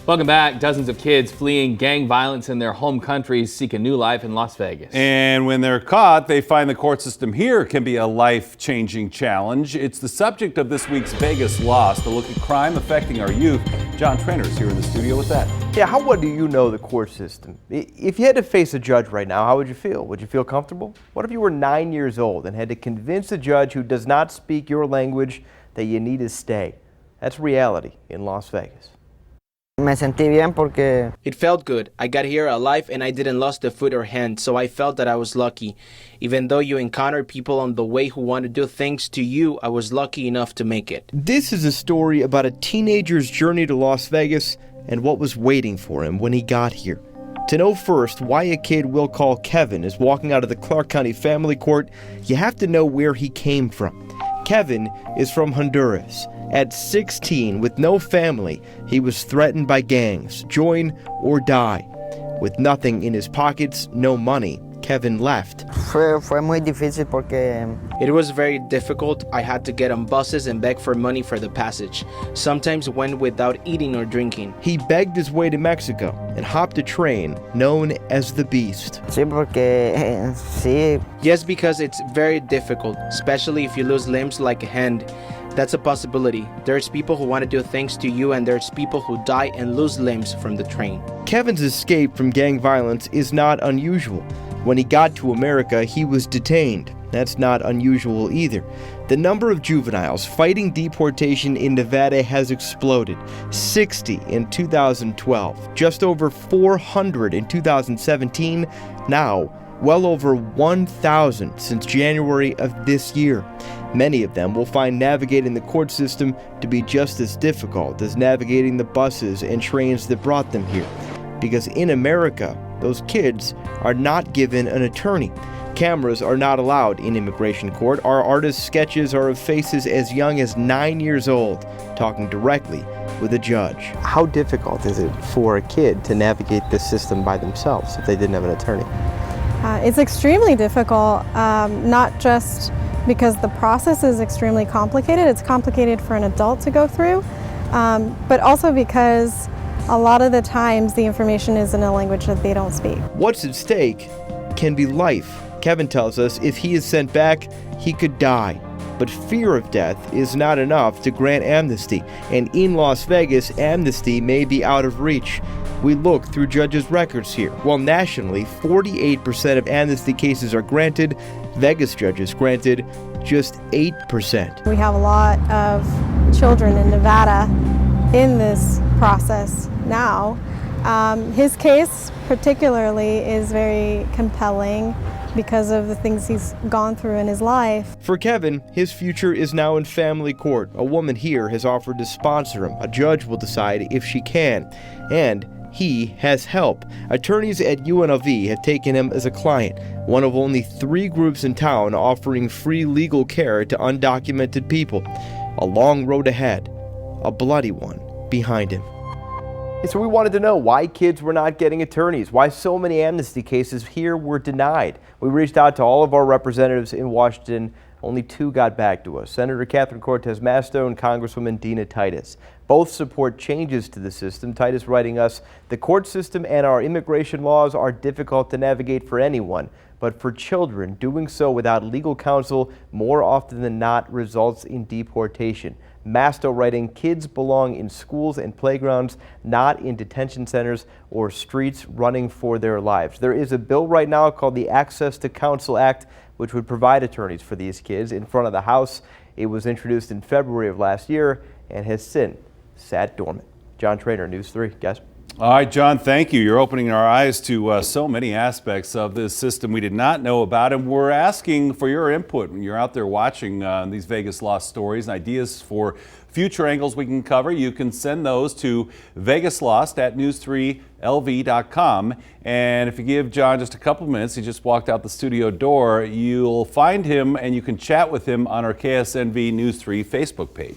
Welcome back. Dozens of kids fleeing gang violence in their home countries seek a new life in Las Vegas. And when they're caught, they find the court system here can be a life-changing challenge. It's the subject of this week's Vegas Lost, a look at crime affecting our youth. John Trenner's here in the studio with that. Yeah, how well do you know the court system? If you had to face a judge right now, how would you feel? Would you feel comfortable? What if you were 9 years old and had to convince a judge who does not speak your language that you need to stay? That's reality in Las Vegas. Me sentí bien porque it felt good. I got here alive and I didn't lose a foot or hand, so I felt that I was lucky. Even though you encounter people on the way who want to do things to you, I was lucky enough to make it. This is a story about a teenager's journey to Las Vegas and what was waiting for him when he got here. To know first why a kid we'll call Kevin is walking out of the Clark County Family Court, you have to know where he came from. Kevin is from Honduras. At 16, with no family, he was threatened by gangs, join or die. With nothing in his pockets, no money, Kevin left. fue muy difícil porque It was very difficult. I had to get on buses and beg for money for the passage. Sometimes went without eating or drinking. He begged his way to Mexico and hopped a train known as the Beast. sí porque sí. Yes, because it's very difficult, especially if you lose limbs like a hand. That's a possibility. There's people who want to do things to you, and there's people who die and lose limbs from the train. Kevin's escape from gang violence is not unusual. When he got to America, he was detained. That's not unusual either. The number of juveniles fighting deportation in Nevada has exploded. 60 in 2012, just over 400 in 2017, now well over 1,000 since January of this year. Many of them will find navigating the court system to be just as difficult as navigating the buses and trains that brought them here. Because in America, those kids are not given an attorney. Cameras are not allowed in immigration court. Our artists' sketches are of faces as young as 9 years old, talking directly with a judge. How difficult is it for a kid to navigate this system by themselves if they didn't have an attorney? It's extremely difficult, not just because the process is extremely complicated. It's complicated for an adult to go through, but also because a lot of the times the information is in a language that they don't speak. What's at stake can be life. Kevin tells us if he is sent back, he could die. But fear of death is not enough to grant amnesty, and in Las Vegas, amnesty may be out of reach. We look through judges' records here. While nationally, 48% of amnesty cases are granted, Vegas judges granted just 8%. We have a lot of children in Nevada in this process now. His case particularly is very compelling because of the things he's gone through in his life. For Kevin, his future is now in family court. A woman here has offered to sponsor him. A judge will decide if she can. And he has help. Attorneys at UNLV have taken him as a client, one of only 3 groups in town offering free legal care to undocumented people. A long road ahead, a bloody one behind him. So we wanted to know why kids were not getting attorneys, why so many amnesty cases here were denied. We reached out to all of our representatives in Washington. Only 2 got back to us. Senator Catherine Cortez Masto and Congresswoman Dina Titus. Both support changes to the system. Titus writing us, the court system and our immigration laws are difficult to navigate for anyone, but for children, doing so without legal counsel more often than not results in deportation. Masto writing, kids belong in schools and playgrounds, not in detention centers or streets running for their lives. There is a bill right now called the Access to Counsel Act, which would provide attorneys for these kids in front of the House. It was introduced in February of last year and has since sat dormant. John Trainer, News 3. Guys. All right, John, thank you. You're opening our eyes to so many aspects of this system we did not know about, and we're asking for your input when you're out there watching these Vegas Lost stories and ideas for future angles we can cover. You can send those to vegaslost@news3lv.com. And if you give John just a couple minutes, he just walked out the studio door, you'll find him and you can chat with him on our KSNV News 3 Facebook page.